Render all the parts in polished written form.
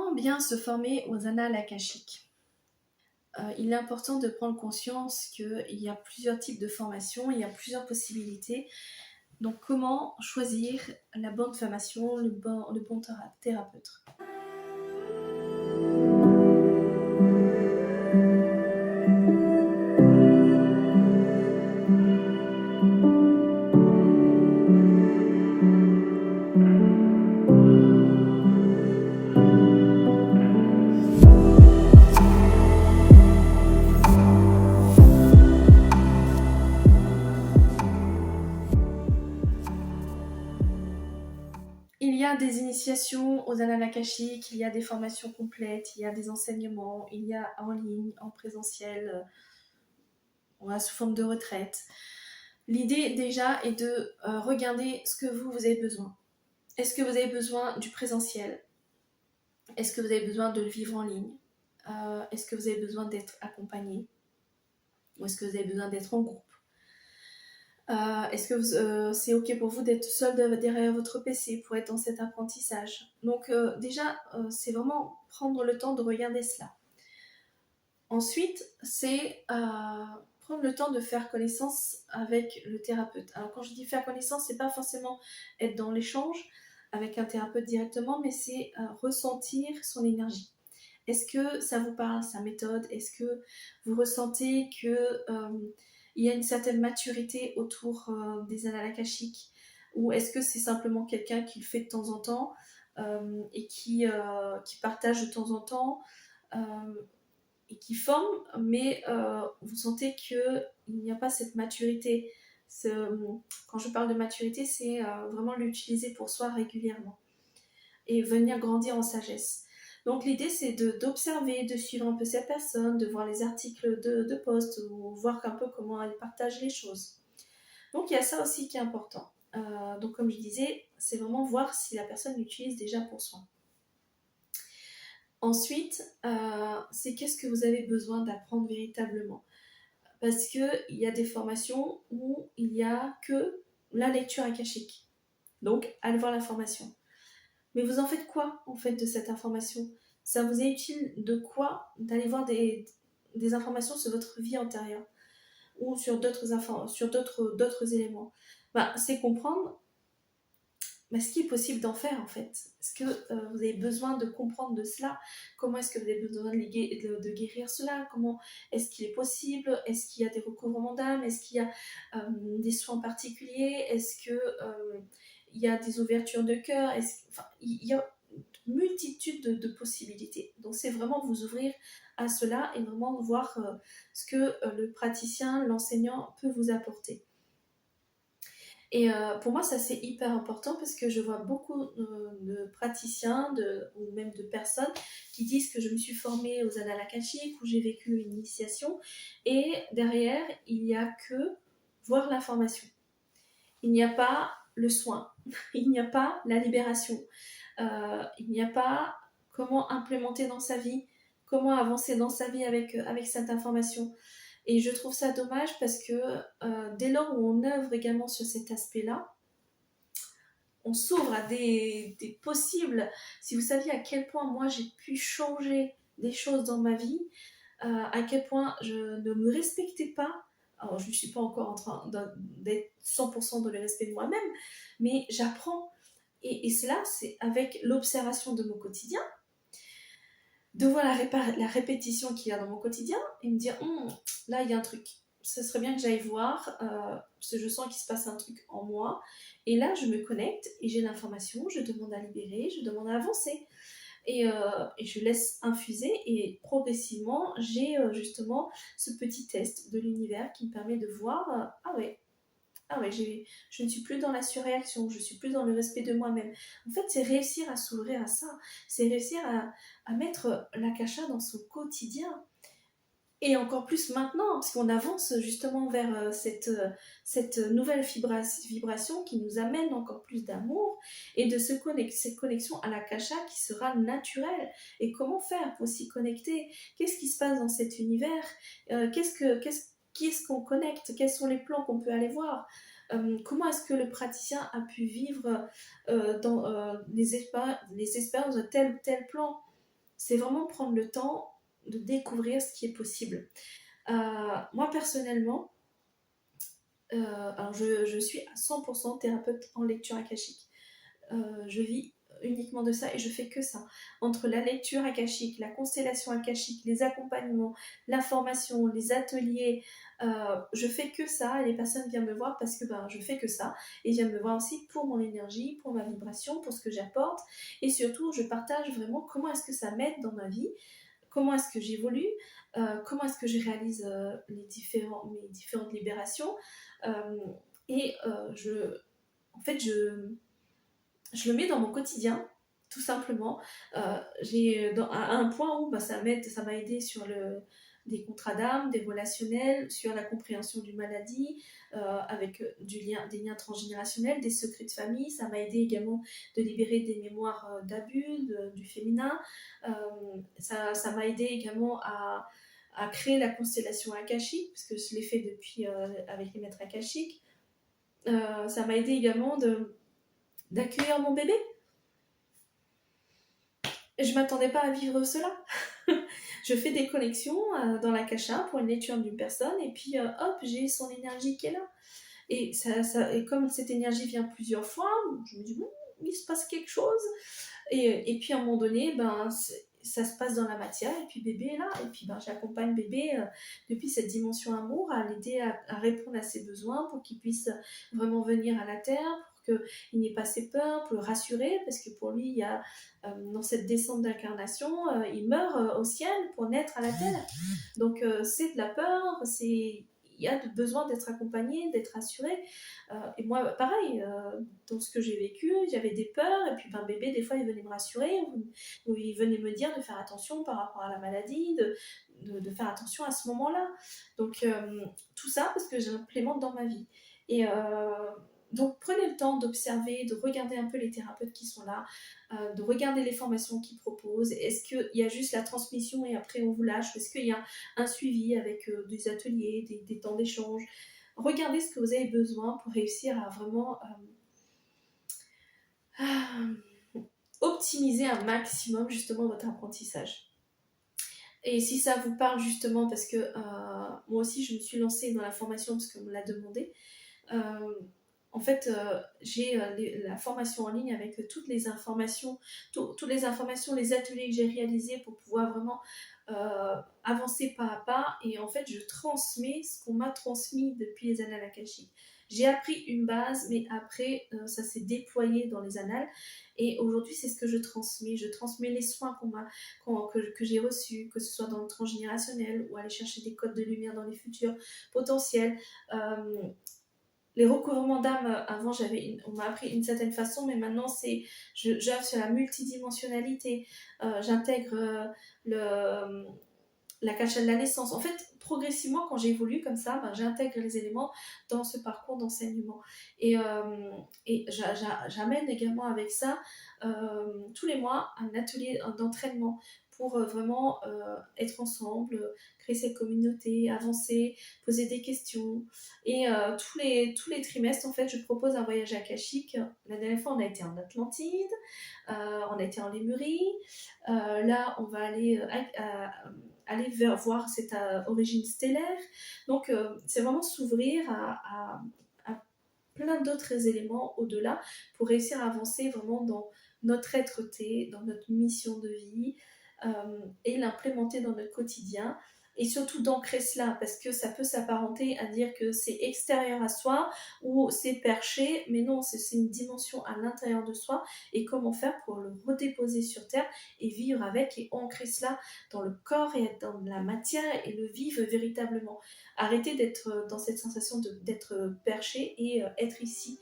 Comment bien se former aux annales akashiques? Il est important de prendre conscience qu'il y a plusieurs types de formations, il y a plusieurs possibilités. Donc comment choisir la bonne formation, le bon thérapeute? Il y a des initiations aux annales akashiques, il y a des formations complètes, il y a des enseignements, il y a en ligne, en présentiel, sous forme de retraite. L'idée déjà est de regarder ce que vous avez besoin. Est-ce que vous avez besoin du présentiel? Est-ce que vous avez besoin de le vivre en ligne? Est-ce que vous avez besoin d'être accompagné? Ou est-ce que vous avez besoin d'être en groupe? Est-ce que c'est OK pour vous d'être seul derrière votre PC pour être dans cet apprentissage? Donc déjà, c'est vraiment prendre le temps de regarder cela. Ensuite, c'est prendre le temps de faire connaissance avec le thérapeute. Alors quand je dis faire connaissance, c'est pas forcément être dans l'échange avec un thérapeute directement, mais c'est ressentir son énergie. Est-ce que ça vous parle, sa méthode? Est-ce que vous ressentez que il y a une certaine maturité autour des annales akashiques? Ou est-ce que c'est simplement quelqu'un qui le fait de temps en temps et qui partage de temps en temps et qui forme, mais vous sentez qu'il n'y a pas cette maturité. Quand je parle de maturité, c'est vraiment l'utiliser pour soi régulièrement et venir grandir en sagesse. Donc l'idée c'est d'observer, de suivre un peu cette personne, de voir les articles de post ou voir un peu comment elle partage les choses. Donc il y a ça aussi qui est important. Donc comme je disais, c'est vraiment voir si la personne l'utilise déjà pour soi. Ensuite, c'est qu'est-ce que vous avez besoin d'apprendre véritablement. Parce qu'il y a des formations où il n'y a que la lecture akashique. Donc allez voir la formation. Mais vous en faites quoi, en fait, de cette information? Ça vous est utile de quoi d'aller voir des informations sur votre vie antérieure ou sur d'autres éléments? C'est comprendre ce qui est possible d'en faire, en fait. Est-ce que vous avez besoin de comprendre de cela? Comment est-ce que vous avez besoin de guérir cela? Comment est-ce qu'il est possible? Est-ce qu'il y a des recouvrements d'âme? Est-ce qu'il y a des soins particuliers? Est-ce que il y a des ouvertures de cœur? Il y a une multitude de possibilités. Donc c'est vraiment vous ouvrir à cela et vraiment voir ce que le praticien, l'enseignant peut vous apporter. Et pour moi, ça c'est hyper important parce que je vois beaucoup de praticiens ou même de personnes qui disent que je me suis formée aux annales akashiques ou j'ai vécu une initiation et derrière, il n'y a que voir l'information. Il n'y a pas le soin, il n'y a pas la libération, il n'y a pas comment implémenter dans sa vie, comment avancer dans sa vie avec cette information. Et je trouve ça dommage parce que dès lors où on œuvre également sur cet aspect-là, on s'ouvre à des possibles. Si vous saviez à quel point moi j'ai pu changer des choses dans ma vie, à quel point je ne me respectais pas. Alors je ne suis pas encore en train d'être 100% dans le respect de moi-même, mais j'apprends. Et cela, c'est avec l'observation de mon quotidien, de voir la répétition qu'il y a dans mon quotidien et me dire là il y a un truc, ce serait bien que j'aille voir parce que je sens qu'il se passe un truc en moi et là je me connecte et j'ai l'information, je demande à libérer, je demande à avancer et je laisse infuser et progressivement j'ai justement ce petit test de l'univers qui me permet de voir ah ouais, je ne suis plus dans la surréaction, je suis plus dans le respect de moi-même. En fait, c'est réussir à s'ouvrir à ça, c'est réussir à mettre l'akasha dans son quotidien. Et encore plus maintenant, parce qu'on avance justement vers cette nouvelle vibration qui nous amène encore plus d'amour et de cette connexion à l'akasha qui sera naturelle. Et comment faire pour s'y connecter? Qu'est-ce qui se passe dans cet univers? Qui est-ce qu'on connecte? Quels sont les plans qu'on peut aller voir? Comment est-ce que le praticien a pu vivre dans les expériences de tel ou tel plan? c'est vraiment prendre le temps de découvrir ce qui est possible. Moi personnellement, alors je suis à 100% thérapeute en lecture akashique. Je vis uniquement de ça et je fais que ça. Entre la lecture akashique, la constellation akashique, les accompagnements, la formation, les ateliers, je fais que ça et les personnes viennent me voir parce que je fais que ça et viennent me voir aussi pour mon énergie, pour ma vibration, pour ce que j'apporte et surtout je partage vraiment comment est-ce que ça m'aide dans ma vie, comment est-ce que j'évolue, comment est-ce que je réalise mes différentes libérations et en fait je le mets dans mon quotidien, tout simplement. À un point où ça m'a aidé sur des contrats d'âme, des relationnels, sur la compréhension d'une maladie, avec des liens transgénérationnels, des secrets de famille. Ça m'a aidé également de libérer des mémoires d'abus, du féminin. Ça m'a aidé également à créer la constellation akashique, parce que je l'ai fait depuis avec les maîtres akashiques. Ça m'a aidé également d'accueillir mon bébé. Et je m'attendais pas à vivre cela. Je fais des connexions dans la Kasha pour une lecture d'une personne et puis hop, j'ai son énergie qui est là. Et, et comme cette énergie vient plusieurs fois, je me dis bon, il se passe quelque chose. Et puis à un moment donné, ça se passe dans la matière et puis bébé est là. Et puis j'accompagne bébé depuis cette dimension amour à l'aider à répondre à ses besoins pour qu'il puisse vraiment venir à la terre, pour qu'il n'ait pas ses peurs, pour le rassurer, parce que pour lui, il y a dans cette descente d'incarnation, il meurt au ciel pour naître à la terre. Donc c'est de la peur, il y a besoin d'être accompagné, d'être rassuré. Et moi, pareil, dans ce que j'ai vécu, j'avais des peurs, et puis bébé, des fois, il venait me rassurer, ou il venait me dire de faire attention par rapport à la maladie, de faire attention à ce moment-là. Donc, tout ça, parce que j'implémente dans ma vie. Et donc, prenez le temps d'observer, de regarder un peu les thérapeutes qui sont là, de regarder les formations qu'ils proposent. Est-ce qu'il y a juste la transmission et après on vous lâche? Est-ce qu'il y a un suivi avec des ateliers, des temps d'échange? Regardez ce que vous avez besoin pour réussir à vraiment optimiser un maximum justement votre apprentissage. Et si ça vous parle justement, parce que moi aussi je me suis lancée dans la formation parce qu'on me l'a demandé, en fait, j'ai la formation en ligne avec toutes les informations, les ateliers que j'ai réalisés pour pouvoir vraiment avancer pas à pas. Et en fait, je transmets ce qu'on m'a transmis depuis les annales akashiques. J'ai appris une base, mais après, ça s'est déployé dans les annales. Et aujourd'hui, c'est ce que je transmets. Je transmets les soins que j'ai reçus, que ce soit dans le transgénérationnel ou aller chercher des codes de lumière dans les futurs potentiels. Les recouvrements d'âme, avant, on m'a appris d'une certaine façon, mais maintenant, j'œuvre sur la multidimensionnalité. J'intègre la Kasha de la naissance. En fait, progressivement, quand j'évolue comme ça, j'intègre les éléments dans ce parcours d'enseignement. Et j'amène également avec ça, tous les mois, un atelier d'entraînement pour vraiment être ensemble, créer cette communauté, avancer, poser des questions. Et tous les trimestres, en fait, je propose un voyage akashique. La dernière fois, on a été en Atlantide, on a été en Lémurie. Là, on va aller voir cette origine stellaire. Donc, c'est vraiment s'ouvrir à plein d'autres éléments au-delà pour réussir à avancer vraiment dans notre être-té, dans notre mission de vie et l'implémenter dans notre quotidien. Et surtout d'ancrer cela, parce que ça peut s'apparenter à dire que c'est extérieur à soi ou c'est perché, mais non, c'est une dimension à l'intérieur de soi. Et comment faire pour le redéposer sur terre et vivre avec et ancrer cela dans le corps et dans la matière et le vivre véritablement. Arrêter d'être dans cette sensation d'être perché et être ici.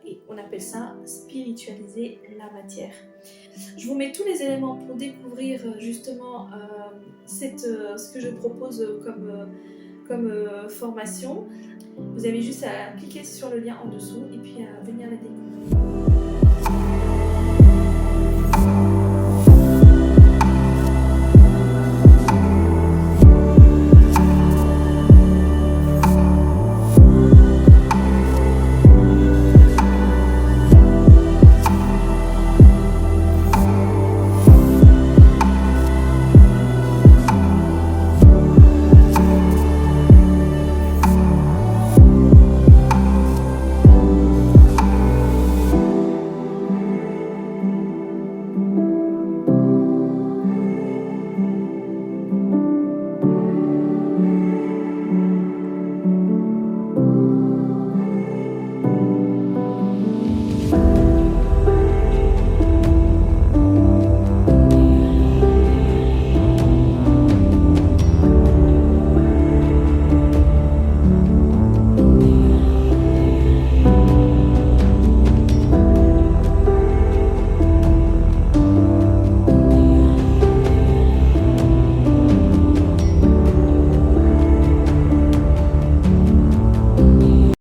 Et on appelle ça spiritualiser la matière. Je vous mets tous les éléments pour découvrir justement ce que je propose comme formation. Vous avez juste à cliquer sur le lien en dessous et puis à venir la découvrir.